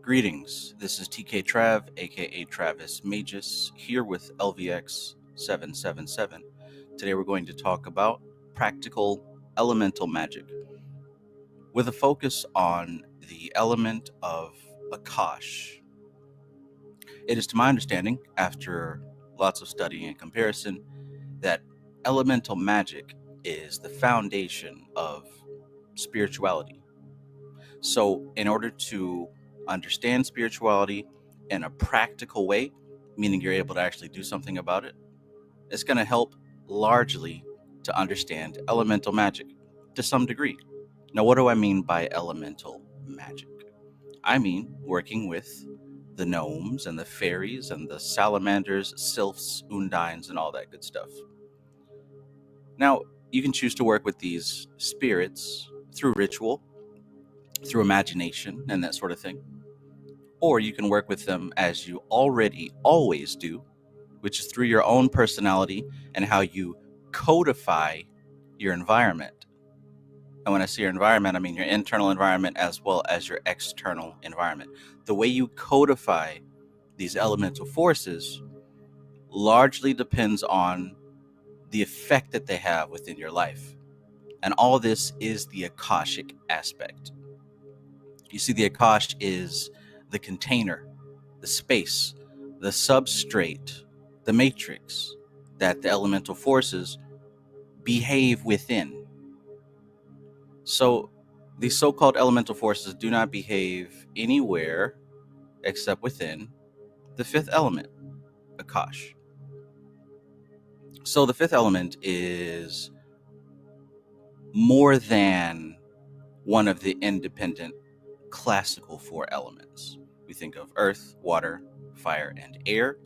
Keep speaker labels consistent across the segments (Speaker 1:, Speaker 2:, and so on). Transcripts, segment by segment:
Speaker 1: Greetings, this is TK Trav, aka Travis Magus, here with LVX777. Today we're going to talk about practical elemental magic with a focus on the element of Akash. It is to my understanding, after lots of study and comparison, that elemental magic is the foundation of spirituality. So, in order to understand spirituality in a practical way, meaning you're able to actually do something about it, it's going to help largely to understand elemental magic to some degree. Now, what do I mean by elemental magic? I mean working with the gnomes and the fairies and the salamanders, sylphs, undines, and all that good stuff. Now, you can choose to work with these spirits through ritual, through imagination, and that sort of thing. Or you can work with them as you already always do, which is through your own personality and how you codify your environment. And when I say your environment, I mean your internal environment as well as your external environment. The way you codify these elemental forces largely depends on the effect that they have within your life. And all this is the Akashic aspect. You see, the Akash is the container, the space, the substrate, the matrix that the elemental forces behave within. So these so-called elemental forces do not behave anywhere except within the fifth element, Akash. So the fifth element is more than one of the independent classical four elements. We think of earth, water, fire, and air.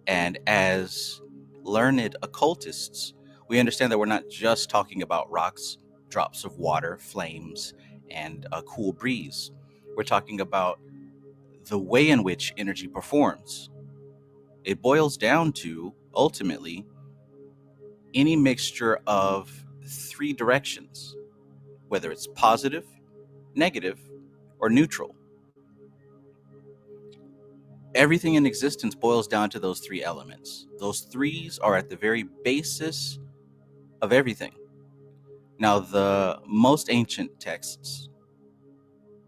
Speaker 1: And as learned occultists, we understand that we're not just talking about rocks, drops of water, flames, and a cool breeze. We're talking about the way in which energy performs. It boils down to, ultimately, any mixture of three directions, whether it's positive, negative, or neutral. Everything in existence boils down to those three elements. Those threes are at the very basis of everything. Now, the most ancient texts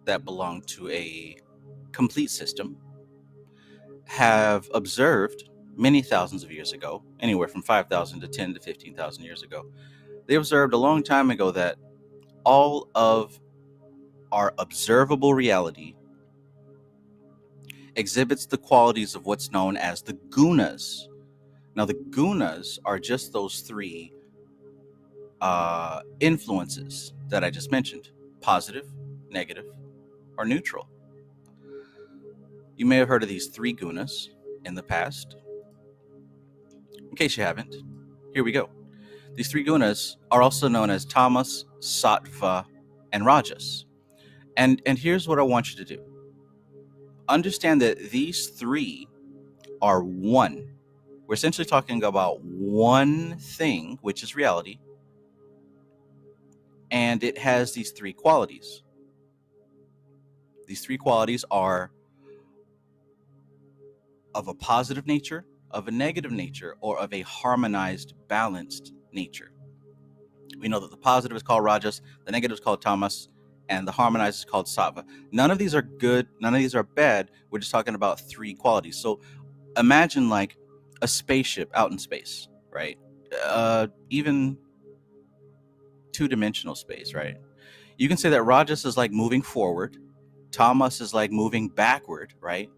Speaker 1: that belong to a complete system have observed many thousands of years ago, anywhere from 5,000 to 10 to 15,000 years ago. They observed a long time ago that all of our observable reality exhibits the qualities of what's known as the Gunas. Now, the Gunas are just those three influences that I just mentioned: positive, negative, or neutral. You may have heard of these three Gunas in the past. In case you haven't, here we go. These three Gunas are also known as Tamas, Sattva, and Rajas. And here's what I want you to do. Understand that these three are one. We're essentially talking about one thing, which is reality, and it has these three qualities. These three qualities are of a positive nature, of a negative nature, or of a harmonized, balanced nature. We know that the positive is called Rajas, the negative is called Tamas, and the harmonized is called Sattva. None of these are good, none of these are bad. We're just talking about three qualities. So imagine like a spaceship out in space, right? Even two-dimensional space, right? You can say that Rajas is like moving forward, Tamas is like moving backward, right?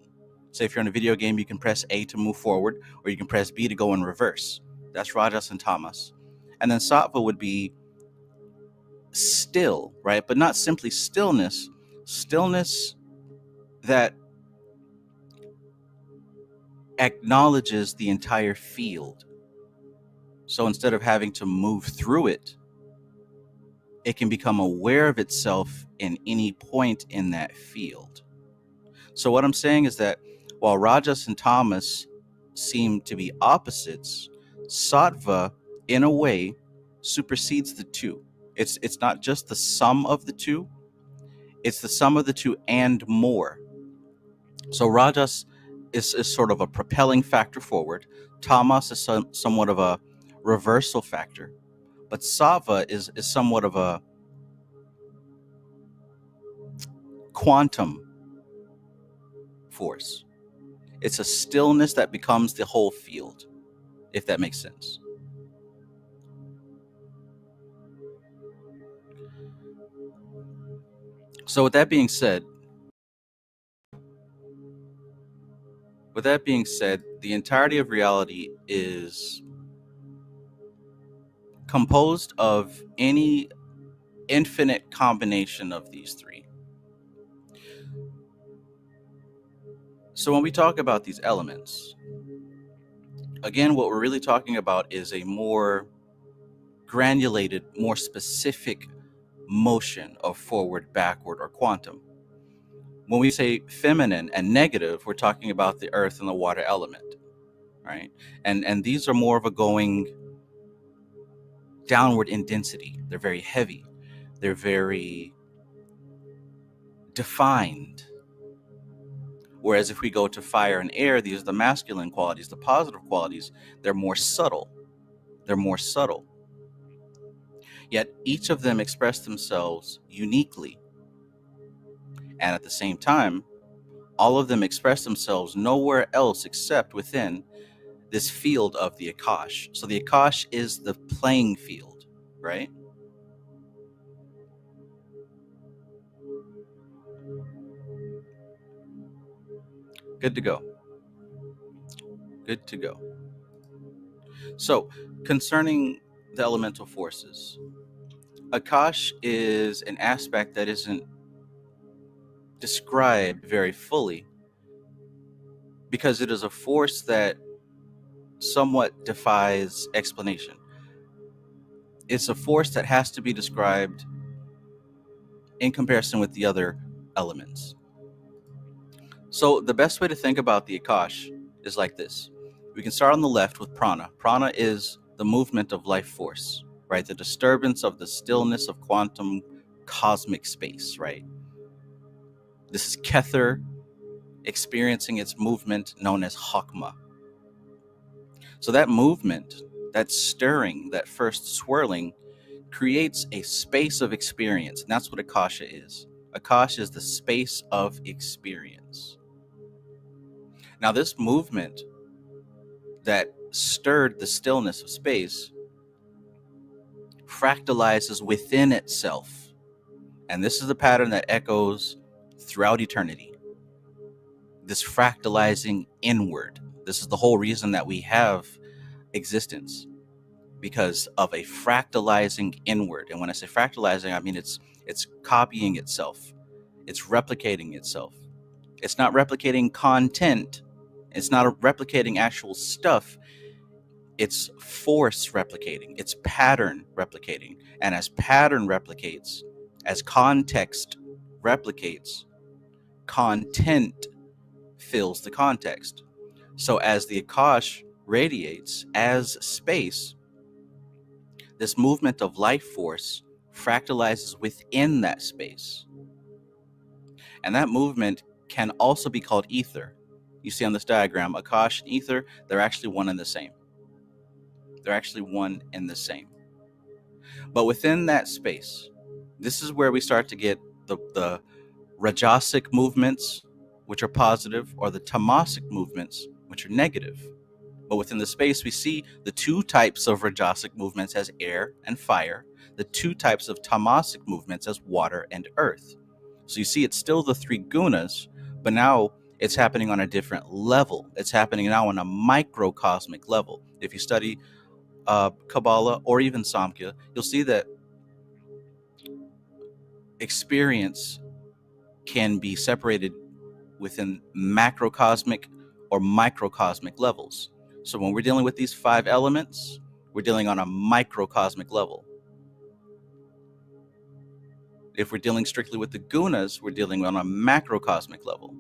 Speaker 1: Say if you're in a video game, you can press A to move forward, or you can press B to go in reverse. That's Rajas and Tamas. And then Sattva would be still, right? But not simply stillness that acknowledges the entire field. So instead of having to move through it, it can become aware of itself in any point in that field. So what I'm saying is that while Rajas and Tamas seem to be opposites, Sattva, in a way, supersedes the two. It's not just the sum of the two, it's the sum of the two and more. So Rajas is sort of a propelling factor forward. Tamas is somewhat of a reversal factor. But Sattva is somewhat of a quantum force. It's a stillness that becomes the whole field, if that makes sense. So with that being said, the entirety of reality is composed of any infinite combination of these three. So when we talk about these elements, again, what we're really talking about is a more granulated, more specific motion of forward, backward, or quantum. When we say feminine and negative, we're talking about the earth and the water element, right? And these are more of a going downward in density. They're very heavy. They're very defined. Whereas if we go to fire and air, these are the masculine qualities, the positive qualities. They're more subtle. They're more subtle. Yet each of them express themselves uniquely. And at the same time, all of them express themselves nowhere else except within this field of the Akash. So the Akash is the playing field, right? Good to go. Good to go. So, concerning the elemental forces, Akash is an aspect that isn't described very fully because it is a force that somewhat defies explanation. It's a force that has to be described in comparison with the other elements. So the best way to think about the Akash is like this. We can start on the left with prana. Prana is the movement of life force, right? The disturbance of the stillness of quantum cosmic space, right? This is Kether experiencing its movement known as Hakma. So that movement, that stirring, that first swirling, creates a space of experience. And that's what Akasha is. Akash is the space of experience. Now, this movement that stirred the stillness of space fractalizes within itself. And this is the pattern that echoes throughout eternity. This fractalizing inward. This is the whole reason that we have existence, because of a fractalizing inward. And when I say fractalizing, I mean it's copying itself. It's replicating itself. It's not replicating content. It's not replicating actual stuff. It's force replicating. It's pattern replicating. And as pattern replicates, as context replicates, content fills the context. So as the Akash radiates as space, this movement of life force fractalizes within that space. And that movement can also be called ether. You see on this diagram, Akash and ether, they're actually one and the same. They're actually one and the same. But within that space, this is where we start to get the Rajasic movements, which are positive, or the Tamasic movements, which are negative. But within the space, we see the two types of Rajasic movements as air and fire, the two types of Tamasic movements as water and earth. So you see, it's still the three gunas, but now it's happening on a different level. It's happening now on a microcosmic level. If you study Kabbalah or even Samkhya, you'll see that experience can be separated within macrocosmic or microcosmic levels. So when we're dealing with these 5 elements, we're dealing on a microcosmic level. If we're dealing strictly with the gunas, we're dealing on a macrocosmic level.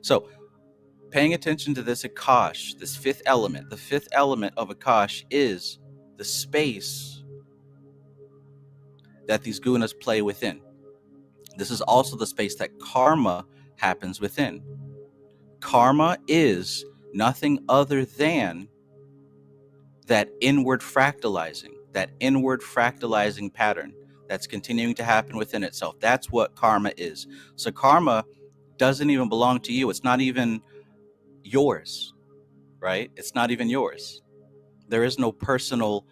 Speaker 1: So paying attention to this Akash, this 5th element, the 5th element of Akash is the space that these gunas play within. This is also the space that karma happens within. Karma is nothing other than that inward fractalizing pattern that's continuing to happen within itself. That's what karma is. So karma doesn't even belong to you. It's not even yours, right? It's not even yours. There is no personal,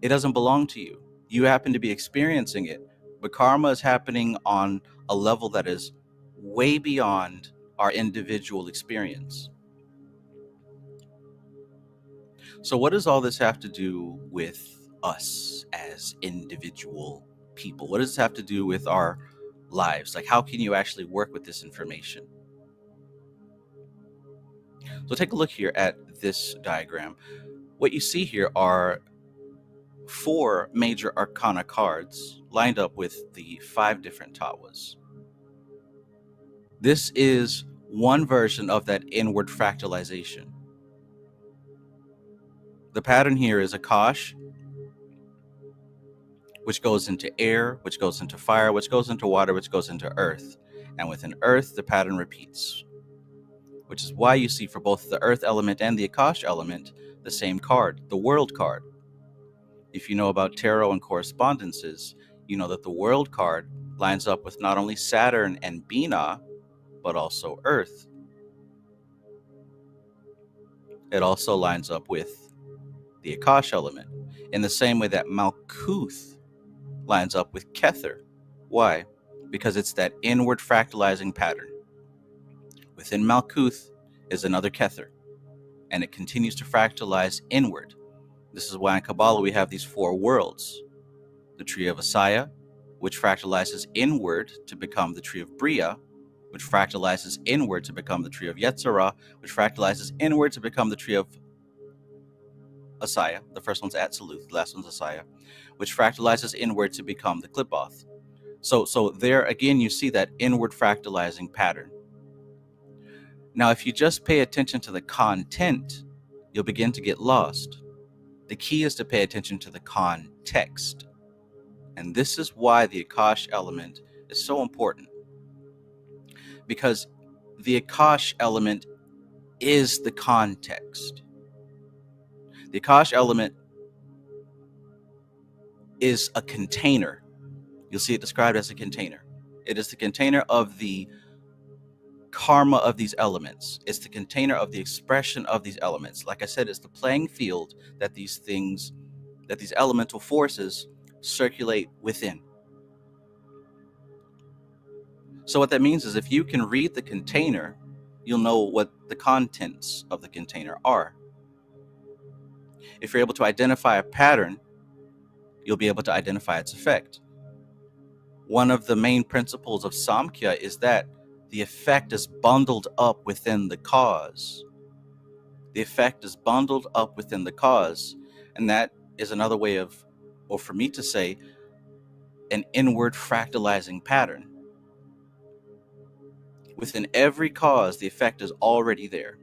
Speaker 1: it doesn't belong to you. You happen to be experiencing it, but karma is happening on a level that is way beyond our individual experience. So, what does all this have to do with us as individual people? What does this have to do with our lives? Like, how can you actually work with this information? So, take a look here at this diagram. What you see here are 4 major arcana cards lined up with the 5 different tawas. This is one version of that inward fractalization. The pattern here is Akash, which goes into air, which goes into fire, which goes into water, which goes into earth. And within earth, the pattern repeats, which is why you see for both the earth element and the Akash element, the same card, the world card. If you know about tarot and correspondences, you know that the world card lines up with not only Saturn and Bina, but also earth. It also lines up with the Akash element in the same way that Malkuth lines up with Kether. Why? Because it's that inward fractalizing pattern. Within Malkuth is another Kether, and it continues to fractalize inward. This is why in Kabbalah we have these 4 worlds. The tree of Asaya, which fractalizes inward to become the tree of Bria, which fractalizes inward to become the tree of Yetzirah, which fractalizes inward to become the tree of Asaya. The first one's Atziluth, the last one's Asaya, which fractalizes inward to become the Klippoth. So there again, you see that inward fractalizing pattern. Now, if you just pay attention to the content, you'll begin to get lost. The key is to pay attention to the context. And this is why the Akash element is so important. Because the Akash element is the context. The Akash element is a container. You'll see it described as a container. It is the container of the karma of these elements. It's the container of the expression of these elements. Like I said, it's the playing field that these elemental forces circulate within. So what that means is if you can read the container, you'll know what the contents of the container are. If you're able to identify a pattern, you'll be able to identify its effect. One of the main principles of Samkhya is that the effect is bundled up within the cause. The effect is bundled up within the cause. And that is another way of, or for me to say, an inward fractalizing pattern. Within every cause, the effect is already there,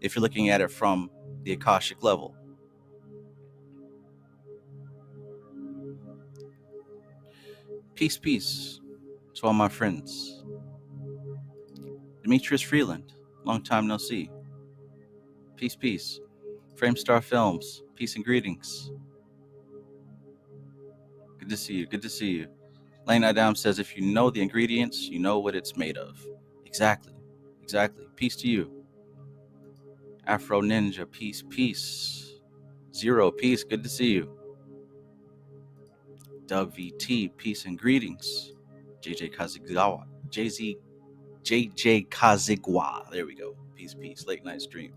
Speaker 1: if you're looking at it from the Akashic level. Peace, peace to all my friends. Demetrius Freeland, long time no see. Peace, peace. Framestar Films, peace and greetings. Good to see you, good to see you. Lane Adam says, if you know the ingredients, you know what it's made of. Exactly, exactly. Peace to you. Afro Ninja, peace, peace. Zero, peace, good to see you. Doug VT, peace and greetings. JJ Kazigawa, JJ Kazigwa, there we go. Peace, peace, late night stream.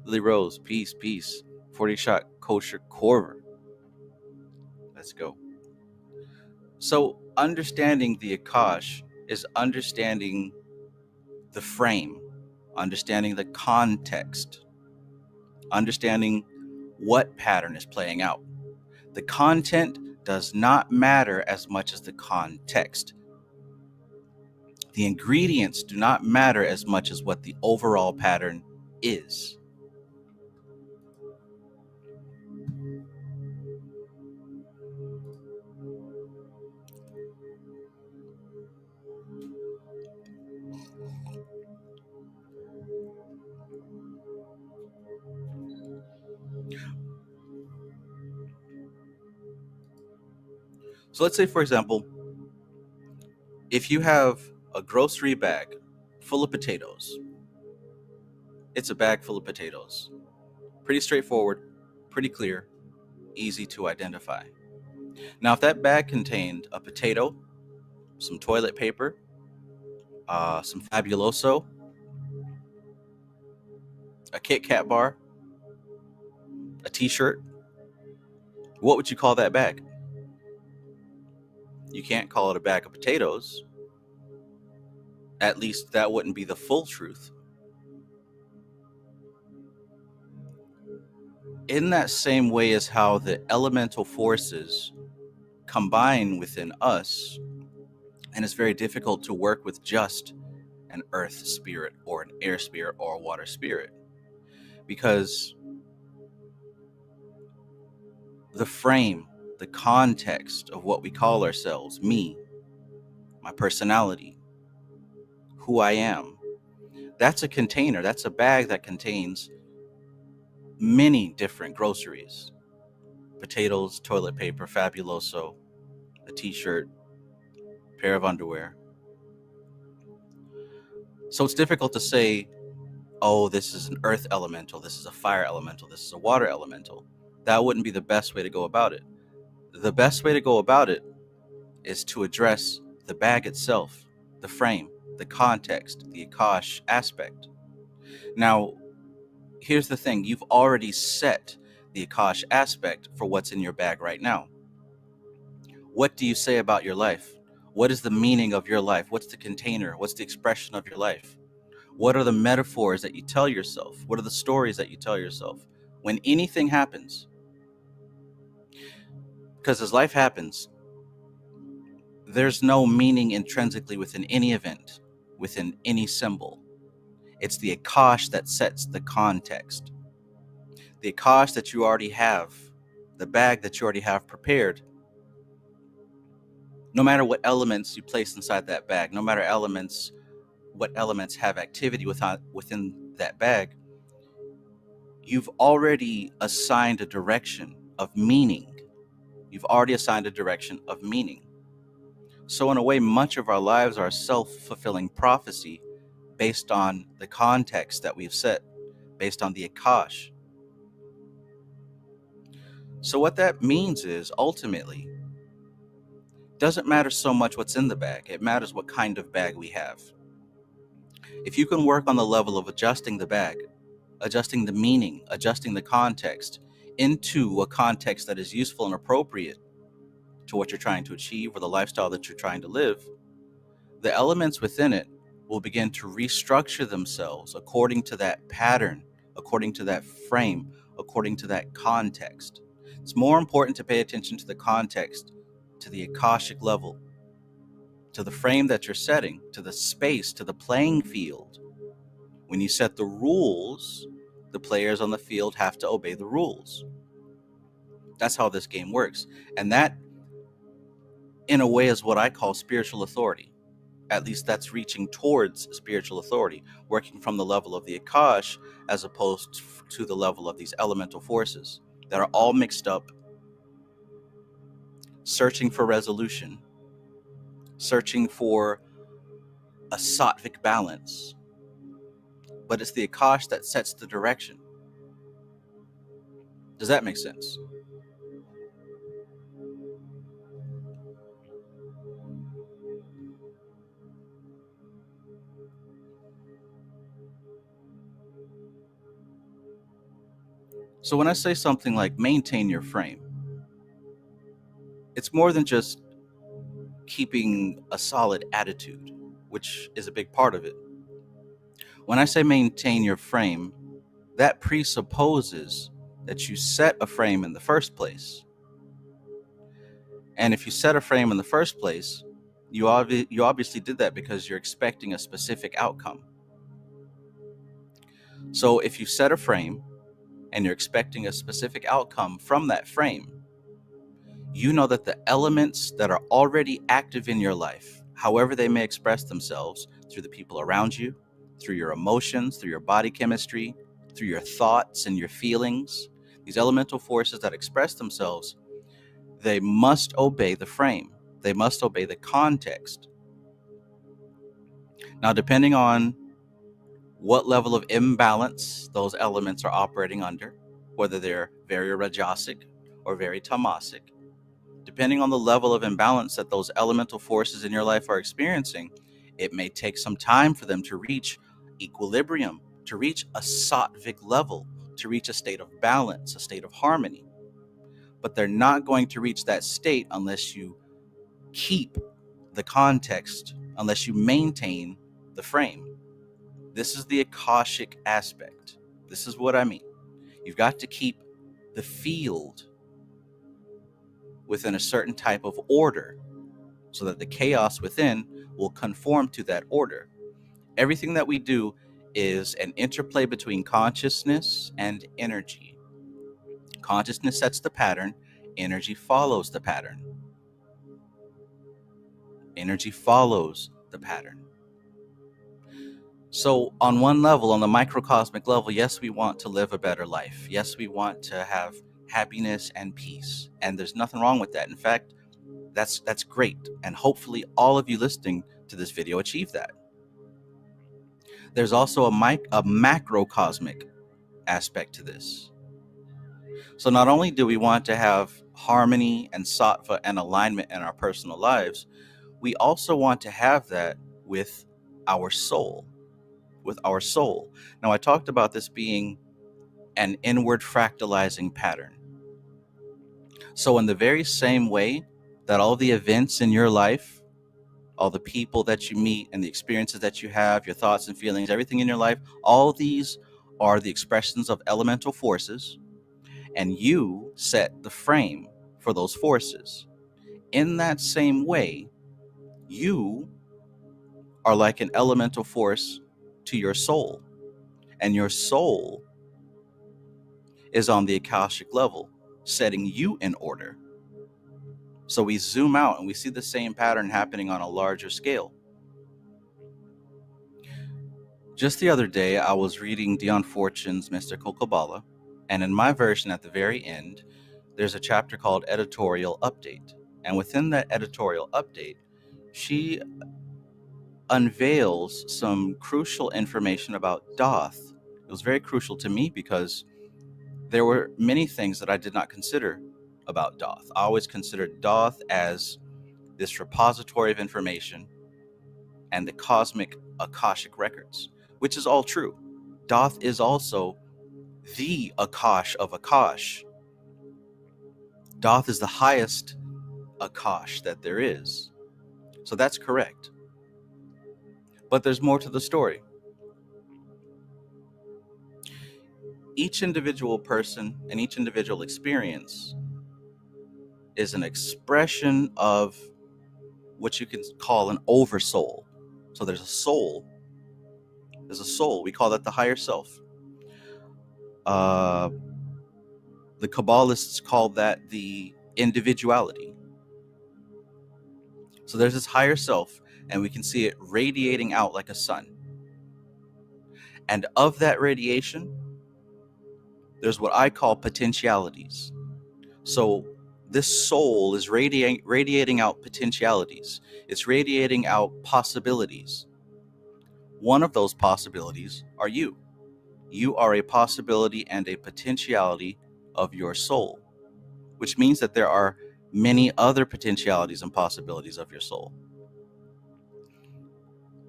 Speaker 1: Lily Rose, peace, peace. 40 shot kosher Corver. Let's go. So understanding the Akash is understanding the frame, understanding the context, understanding what pattern is playing out. The content does not matter as much as the context. The ingredients do not matter as much as what the overall pattern is. So let's say, for example, if you have a grocery bag full of potatoes, it's a bag full of potatoes. Pretty straightforward, pretty clear, easy to identify. Now, if that bag contained a potato, some toilet paper, some Fabuloso, a Kit Kat bar, a t-shirt, what would you call that bag? You can't call it a bag of potatoes. At least that wouldn't be the full truth. In that same way as how the elemental forces combine within us, and it's very difficult to work with just an earth spirit or an air spirit or a water spirit, because the frame, the context of what we call ourselves, me, my personality, who I am, that's a container, that's a bag that contains many different groceries: potatoes, toilet paper, Fabuloso, a t-shirt, pair of underwear. So it's difficult to say, oh, this is an earth elemental, this is a fire elemental, this is a water elemental. That wouldn't be the best way to go about it. The best way to go about it is to address the bag itself, the frame, the context, the Akash aspect. Now, here's the thing: you've already set the Akash aspect for what's in your bag right now. What do you say about your life? What is the meaning of your life? What's the container? What's the expression of your life? What are the metaphors that you tell yourself? What are the stories that you tell yourself when anything happens? Because as life happens, there's no meaning intrinsically within any event, within any symbol. It's the Akash that sets the context. The Akash that you already have, the bag that you already have prepared, no matter what elements you place inside that bag, no matter what elements have activity within that bag, you've already assigned a direction of meaning. You've already assigned a direction of meaning. So in a way, much of our lives are self-fulfilling prophecy based on the context that we've set, based on the Akash. So what that means is, ultimately, doesn't matter so much what's in the bag. It matters what kind of bag we have. If you can work on the level of adjusting the bag, adjusting the meaning, adjusting the context into a context that is useful and appropriate to what you're trying to achieve or the lifestyle that you're trying to live, the elements within it will begin to restructure themselves according to that pattern, according to that frame, according to that context. It's more important to pay attention to the context, to the Akashic level, to the frame that you're setting, to the space, to the playing field. When you set the rules, the players on the field have to obey the rules. That's how this game works. And that, in a way, is what I call spiritual authority. At least that's reaching towards spiritual authority, working from the level of the Akash as opposed to the level of these elemental forces that are all mixed up, searching for resolution, searching for a sattvic balance. But it's the Akash that sets the direction. Does that make sense? So when I say something like maintain your frame, it's more than just keeping a solid attitude, which is a big part of it. When I say maintain your frame, that presupposes that you set a frame in the first place. And if you set a frame in the first place, you obviously did that because you're expecting a specific outcome. So if you set a frame and you're expecting a specific outcome from that frame, you know that the elements that are already active in your life, however they may express themselves, through the people around you, through your emotions, through your body chemistry, through your thoughts and your feelings, these elemental forces that express themselves, They must obey the frame. They must obey the context. Now, depending on what level of imbalance those elements are operating under, whether they're very Rajasic or very Tamasic, depending on the level of imbalance that those elemental forces in your life are experiencing, it may take some time for them to reach equilibrium, to reach a sattvic level, to reach a state of balance, a state of harmony. But they're not going to reach that state unless you keep the context, unless you maintain the frame. This is the Akashic aspect. This is what I mean. You've got to keep the field within a certain type of order so that the chaos within will conform to that order. Everything that we do is an interplay between consciousness and energy. Consciousness sets the pattern, energy follows the pattern. Energy follows the pattern. So on one level, on the microcosmic level, yes, we want to live a better life. Yes, we want to have happiness and peace. And there's nothing wrong with that. In fact, that's great. And hopefully all of you listening to this video achieve that. There's also a macrocosmic aspect to this. So not only do we want to have harmony and sattva and alignment in our personal lives, we also want to have that with our soul. With our soul. Now, I talked about this being an inward fractalizing pattern. So in the very same way that all the events in your life, all the people that you meet and the experiences that you have, your thoughts and feelings, everything in your life, all these are the expressions of elemental forces, and you set the frame for those forces. In that same way, you are like an elemental force to your soul, and your soul is on the Akashic level, setting you in order. So we zoom out and we see the same pattern happening on a larger scale. Just the other day, I was reading Dion Fortune's Mystical Kabbalah, and in my version at the very end, there's a chapter called Editorial Update. And within that editorial update, she unveils some crucial information about Doth. It was very crucial to me because there were many things that I did not consider about Doth. I always considered Doth as this repository of information and the cosmic Akashic records, which is all true. Doth is also the Akash of Akash. Doth is the highest Akash that there is. So that's correct. But there's more to the story. Each individual person and each individual experience is an expression of what you can call an oversoul. So there's a soul. There's a soul. We call that the higher self. The Kabbalists call that the individuality. So there's this higher self, and we can see it radiating out like a sun. And of that radiation, there's what I call potentialities. So this soul is radiating out potentialities. It's radiating out possibilities. One of those possibilities are you. You are a possibility and a potentiality of your soul, which means that there are many other potentialities and possibilities of your soul.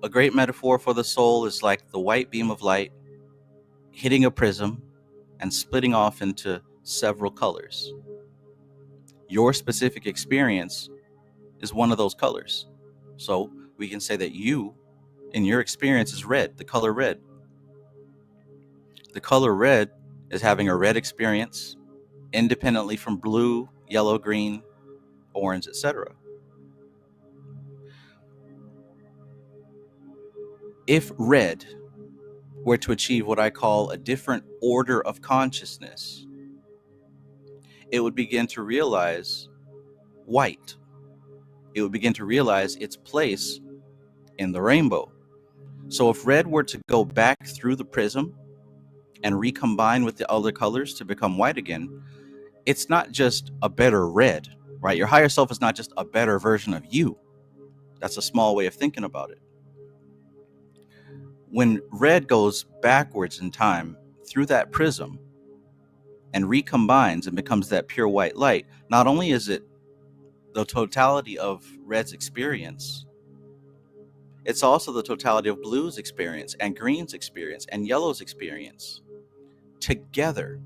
Speaker 1: A great metaphor for the soul is like the white beam of light hitting a prism and splitting off into several colors. Your specific experience is one of those colors. So we can say that you, in your experience, is red, the color red. The color red is having a red experience independently from blue, yellow, green, orange, etc. If red were to achieve what I call a different order of consciousness, it would begin to realize white. It would begin to realize its place in the rainbow. So if red were to go back through the prism and recombine with the other colors to become white again, it's not just a better red, right? Your higher self is not just a better version of you. That's a small way of thinking about it. When red goes backwards in time through that prism and recombines and becomes that pure white light, not only is it the totality of red's experience, it's also the totality of blue's experience and green's experience and yellow's experience together.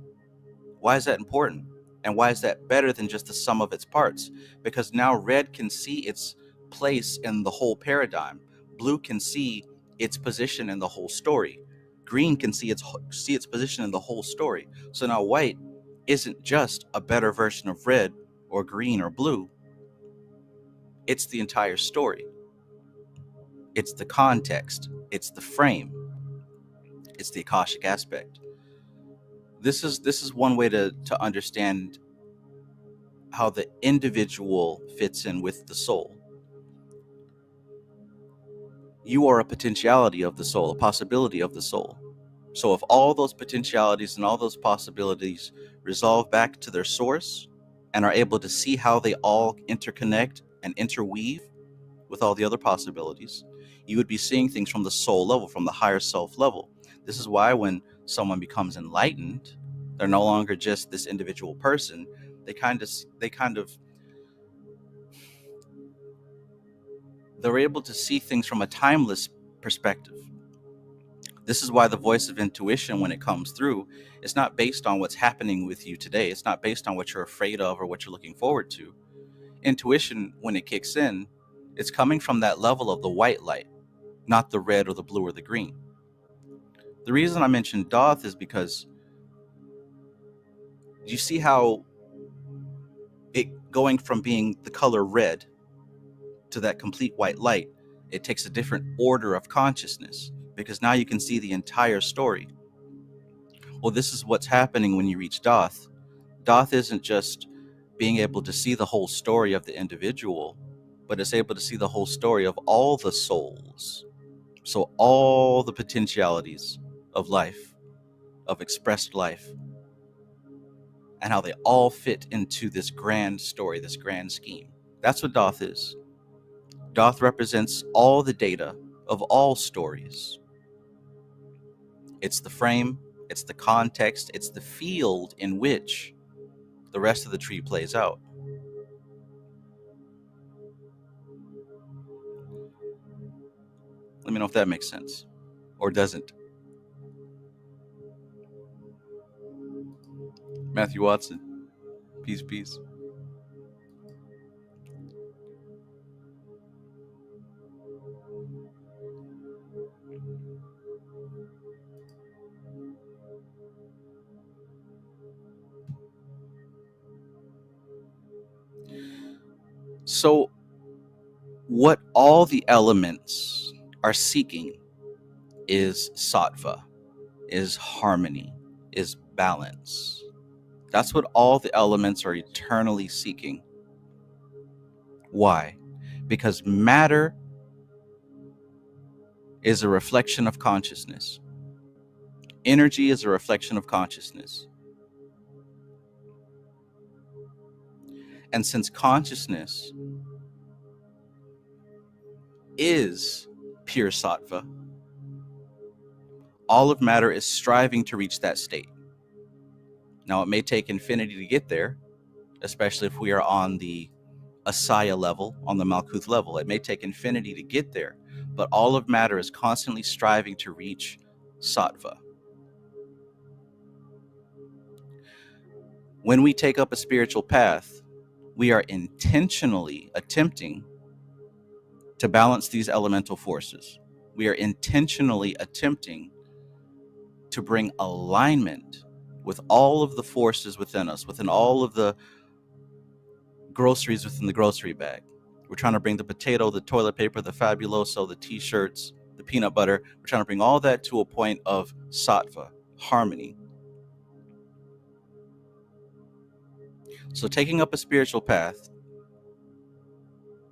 Speaker 1: Why is that important? And why is that better than just the sum of its parts? Because now red can see its place in the whole paradigm. Blue can see its position in the whole story. Green can see its position in the whole story. So now white isn't just a better version of red or green or blue. It's the entire story. It's the context. It's the frame. It's the Akashic aspect. This is one way to understand how the individual fits in with the soul. You are a potentiality of the soul, a possibility of the soul. So if all those potentialities and all those possibilities resolve back to their source and are able to see how they all interconnect and interweave with all the other possibilities, you would be seeing things from the soul level, from the higher self level. This is why when someone becomes enlightened, they're no longer just this individual person. They're able to see things from a timeless perspective. This is why the voice of intuition, when it comes through, is not based on what's happening with you today. It's not based on what you're afraid of or what you're looking forward to. Intuition, when it kicks in, it's coming from that level of the white light, not the red or the blue or the green. The reason I mentioned Doth is because you see how it going from being the color red to that complete white light, it takes a different order of consciousness, because now you can see the entire story. Well, this is what's happening when you reach Doth. Doth isn't just being able to see the whole story of the individual, but it's able to see the whole story of all the souls. So all the potentialities of life, of expressed life, and how they all fit into this grand story, this grand scheme. That's what Doth is. Doth represents all the data of all stories. It's the frame, it's the context, it's the field in which the rest of the tree plays out. Let me know if that makes sense or doesn't. Matthew Watson, peace, peace. So, what all the elements are seeking is sattva, is harmony, is balance. That's what all the elements are eternally seeking. Why? Because matter is a reflection of consciousness. Energy is a reflection of consciousness. And since consciousness is pure sattva, all of matter is striving to reach that state. Now, it may take infinity to get there, especially if we are on the Asaya level, on the Malkuth level. It may take infinity to get there, but all of matter is constantly striving to reach sattva. When we take up a spiritual path, we are intentionally attempting to balance these elemental forces. We are intentionally attempting to bring alignment with all of the forces within us, within all of the groceries within the grocery bag. We're trying to bring the potato, the toilet paper, the fabuloso, the t-shirts, the peanut butter. We're trying to bring all that to a point of sattva, harmony. So taking up a spiritual path,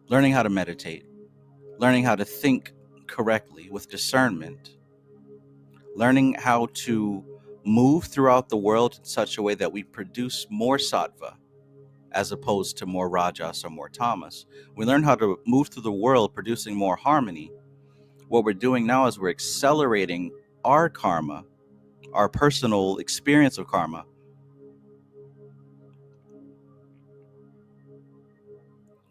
Speaker 1: learning how to meditate, learning how to think correctly with discernment, learning how to move throughout the world in such a way that we produce more sattva as opposed to more rajas or more tamas. We learn how to move through the world producing more harmony. What we're doing now is we're accelerating our karma, our personal experience of karma.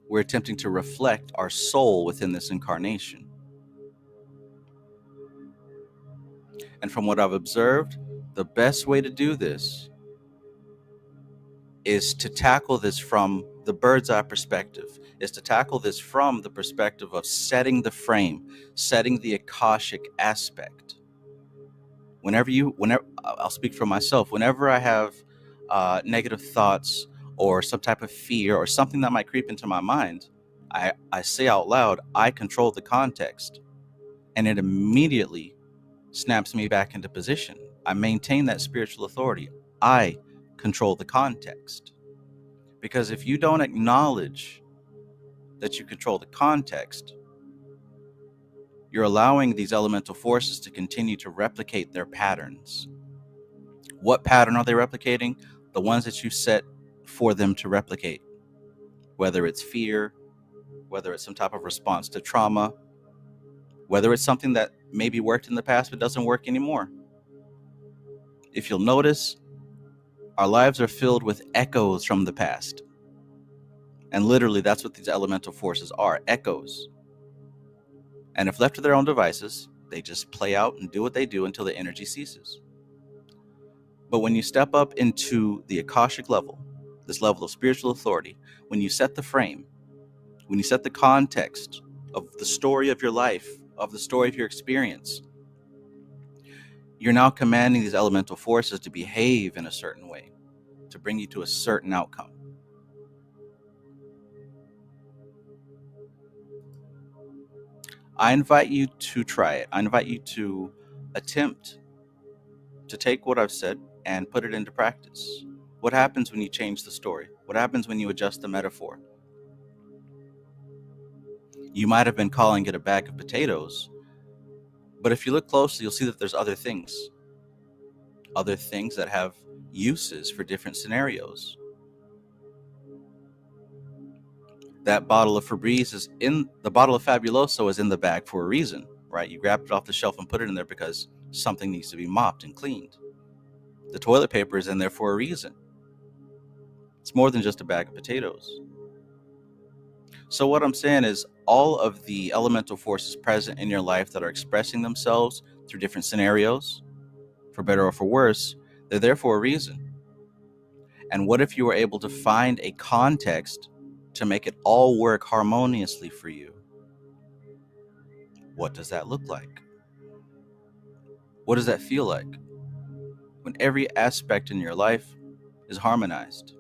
Speaker 1: We're attempting to reflect our soul within this incarnation. And from what I've observed, the best way to do this is to tackle this from the bird's eye perspective, is to tackle this from the perspective of setting the frame, setting the Akashic aspect. Whenever I'll speak for myself, whenever I have negative thoughts or some type of fear or something that might creep into my mind, I say out loud, I control the context. And it immediately snaps me back into position. I maintain that spiritual authority. I control the context. Because if you don't acknowledge that you control the context, you're allowing these elemental forces to continue to replicate their patterns. What pattern are they replicating? The ones that you set for them to replicate. Whether it's fear, whether it's some type of response to trauma, whether it's something that maybe worked in the past but doesn't work anymore. If you'll notice, our lives are filled with echoes from the past. And literally, that's what these elemental forces are, echoes. And if left to their own devices, they just play out and do what they do until the energy ceases. But when you step up into the Akashic level, this level of spiritual authority, when you set the frame, when you set the context of the story of your life, of the story of your experience, you're now commanding these elemental forces to behave in a certain way, to bring you to a certain outcome. I invite you to try it. I invite you to attempt to take what I've said and put it into practice. What happens when you change the story? What happens when you adjust the metaphor? You might have been calling it a bag of potatoes, but if you look closely, you'll see that there's other things that have uses for different scenarios. That bottle of the bottle of Fabuloso is in the bag for a reason, right? You grabbed it off the shelf and put it in there because something needs to be mopped and cleaned. The toilet paper is in there for a reason. It's more than just a bag of potatoes. So what I'm saying is all of the elemental forces present in your life that are expressing themselves through different scenarios, for better or for worse, they're there for a reason. And what if you were able to find a context to make it all work harmoniously for you? What does that look like? What does that feel like? When every aspect in your life is harmonized.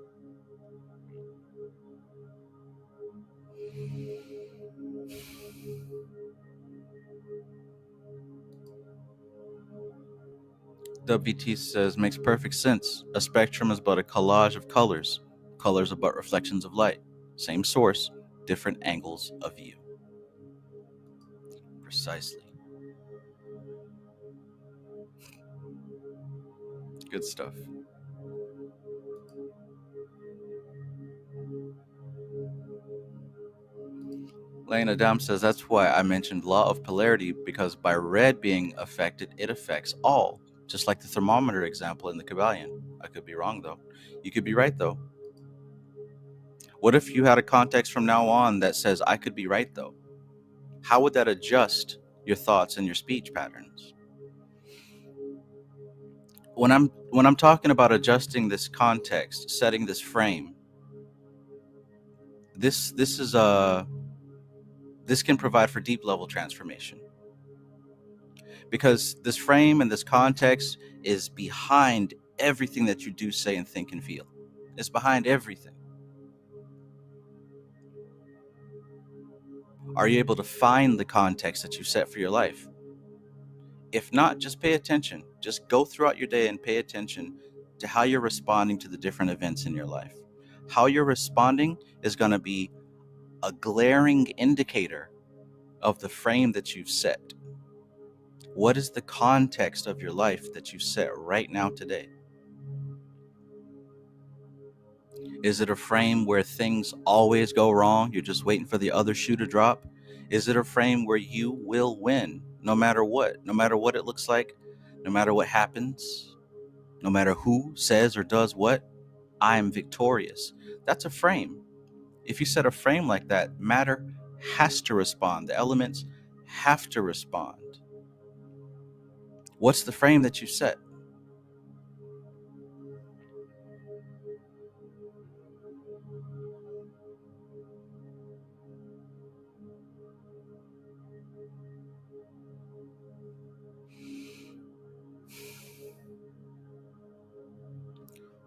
Speaker 1: WT says, makes perfect sense. A spectrum is but a collage of colors. Colors are but reflections of light. Same source, different angles of view. Precisely. Good stuff. Lane Adam says, that's why I mentioned law of polarity, because by red being affected, it affects all. Just like the thermometer example in the Kabbalion. I could be wrong, though. You could be right, though. What if you had a context from now on that says, I could be right, though? How would that adjust your thoughts and your speech patterns? When I'm talking about adjusting this context, setting this frame, this can provide for deep level transformation. Because this frame and this context is behind everything that you do, say, and think and feel. It's behind everything. Are you able to find the context that you set for your life? If not, just pay attention. Just go throughout your day and pay attention to how you're responding to the different events in your life. How you're responding is going to be a glaring indicator of the frame that you've set. What is the context of your life that you set right now today? Is it a frame where things always go wrong? You're just waiting for the other shoe to drop? Is it a frame where you will win no matter what it looks like, no matter what happens, no matter who says or does what? I am victorious. That's a frame. If you set a frame like that, matter has to respond. The elements have to respond. What's the frame that you set?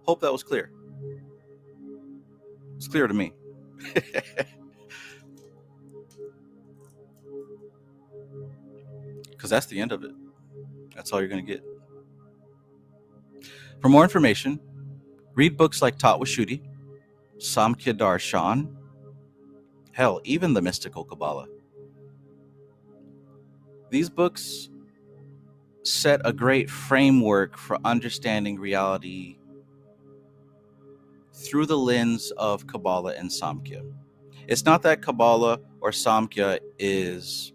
Speaker 1: Hope that was clear. It's clear to me. Because that's the end of it. That's all you're going to get. For more information, read books like Doth with Shuti, Samkhya Darshan, hell, even the Mystical Kabbalah. These books set a great framework for understanding reality through the lens of Kabbalah and Samkhya. It's not that Kabbalah or Samkhya is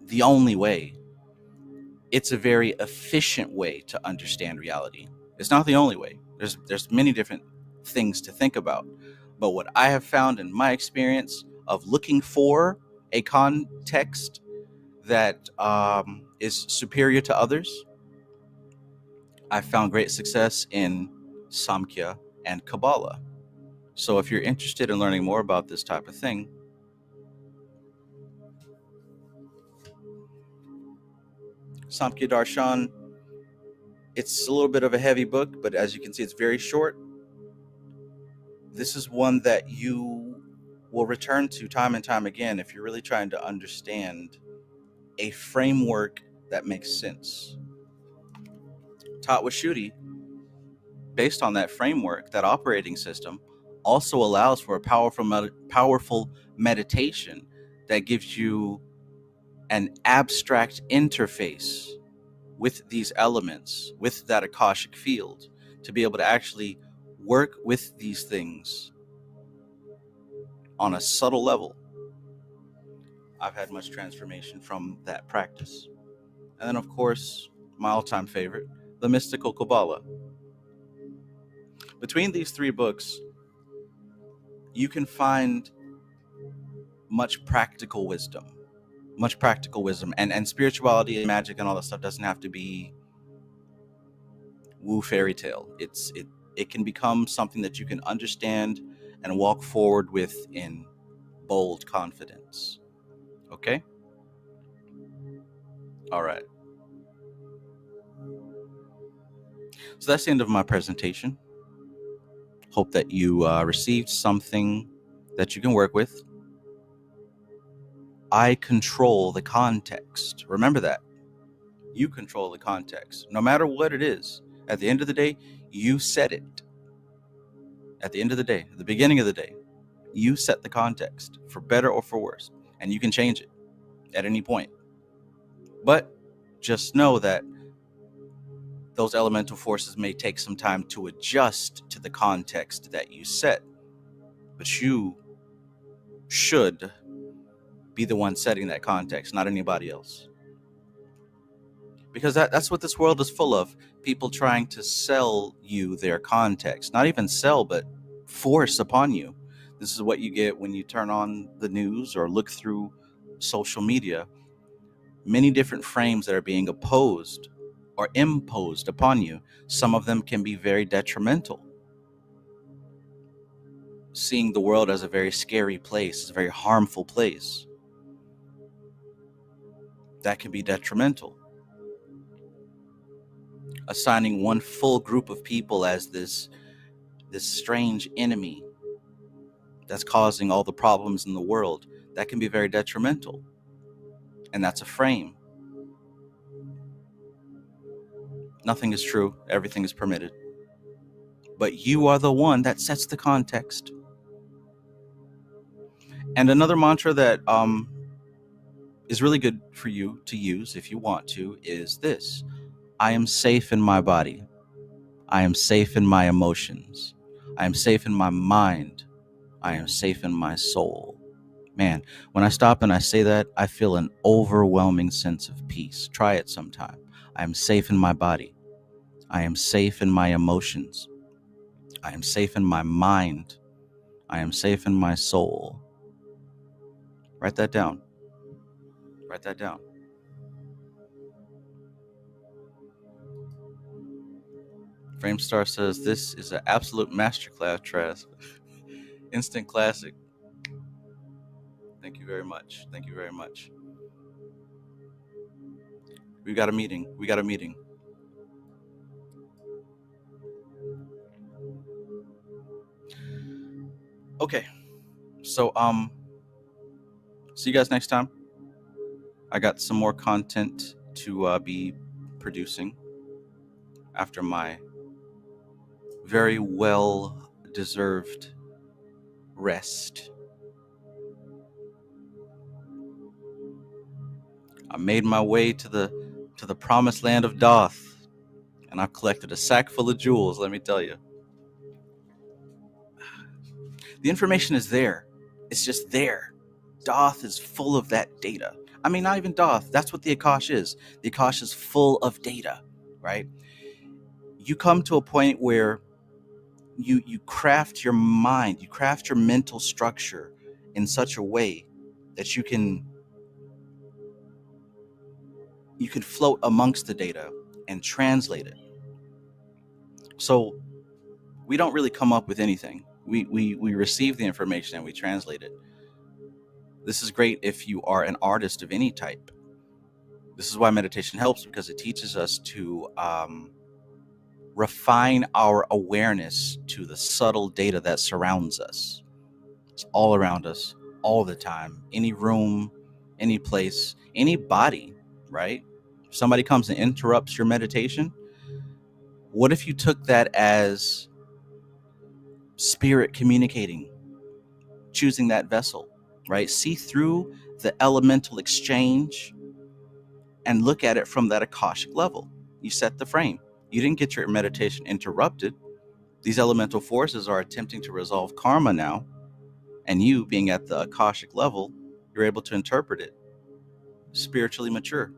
Speaker 1: the only way. It's a very efficient way to understand reality. It's not the only way. There's many different things to think about. But what I have found in my experience of looking for a context that is superior to others, I found great success in Samkhya and Kabbalah. So if you're interested in learning more about this type of thing, Samkhya Darshan, it's a little bit of a heavy book, but as you can see, it's very short. This is one that you will return to time and time again if you're really trying to understand a framework that makes sense. Doth with Shuti, based on that framework, that operating system, also allows for a powerful meditation that gives you an abstract interface with these elements, with that Akashic field, to be able to actually work with these things on a subtle level. I've had much transformation from that practice. And then, of course, my all-time favorite, the Mystical Kabbalah. Between these three books, you can find much practical wisdom. And spirituality and magic and all that stuff doesn't have to be woo fairy tale. It can become something that you can understand and walk forward with in bold confidence. Okay? All right. So that's the end of my presentation. Hope that you received something that you can work with. I control the context. Remember that. You control the context. No matter what it is, at the end of the day, you set it. At the end of the day, at the beginning of the day, you set the context, for better or for worse, and you can change it at any point. But just know that those elemental forces may take some time to adjust to the context that you set, but you should be the one setting that context, not anybody else. Because that's what this world is full of. People trying to sell you their context. Not even sell, but force upon you. This is what you get when you turn on the news or look through social media. Many different frames that are being opposed or imposed upon you. Some of them can be very detrimental. Seeing the world as a very scary place, a very harmful place, that can be detrimental. Assigning one full group of people as this strange enemy that's causing all the problems in the world, that can be very detrimental. And that's a frame. Nothing is true. Everything is permitted. But you are the one that sets the context. And another mantra that is really good for you to use if you want to is this: I am safe in my body. I am safe in my emotions. I am safe in my mind. I am safe in my soul. Man, when I stop and I say that, I feel an overwhelming sense of peace. Try it sometime. I am safe in my body. I am safe in my emotions. I am safe in my mind. I am safe in my soul. Write that down. Write that down. Framestar says this is an absolute masterclass, Trask. Instant classic. Thank you very much. Thank you very much. We got a meeting. We got a meeting. Okay. So see you guys next time. I got some more content to be producing after my very well deserved rest. I made my way to the promised land of Doth, and I've collected a sack full of jewels, let me tell you. The information is there. It's just there. Doth is full of that data. I mean, not even Doth. That's what the Akash is. The Akash is full of data, right? You come to a point where you craft your mind, you craft your mental structure in such a way that you can float amongst the data and translate it. So we don't really come up with anything. We receive the information and we translate it. This is great if you are an artist of any type. This is why meditation helps, because it teaches us to refine our awareness to the subtle data that surrounds us. It's all around us, all the time. Any room, any place, any body, right? If somebody comes and interrupts your meditation, what if you took that as spirit communicating, choosing that vessel, right? See through the elemental exchange and look at it from that Akashic level. You set the frame. You didn't get your meditation interrupted. These elemental forces are attempting to resolve karma now, and you, being at the Akashic level, you're able to interpret it. Spiritually mature.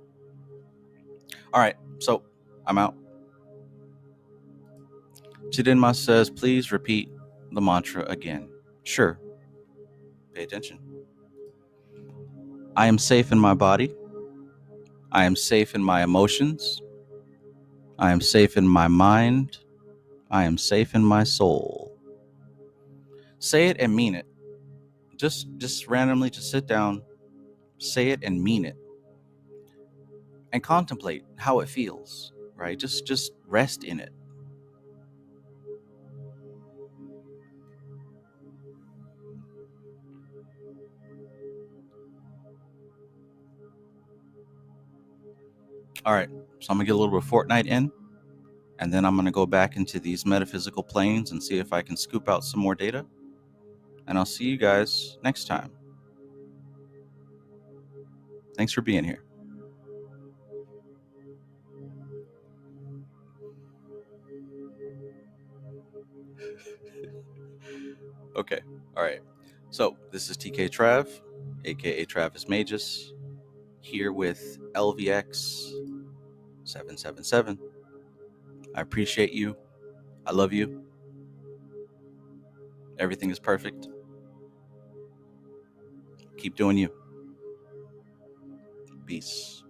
Speaker 1: All right, so I'm out. Chidinma says, please repeat the mantra again. Sure. Pay attention. I am safe in my body. I am safe in my emotions. I am safe in my mind. I am safe in my soul. Say it and mean it. Just randomly, just sit down, say it and mean it. And contemplate how it feels, right? Just rest in it. All right, so I'm gonna get a little bit of Fortnite in, and then I'm gonna go back into these metaphysical planes and see if I can scoop out some more data. And I'll see you guys next time. Thanks for being here. Okay, all right. So this is TK Trav, aka Travis Magus, here with LVX777. I appreciate you. I love you. Everything is perfect. Keep doing you. Peace.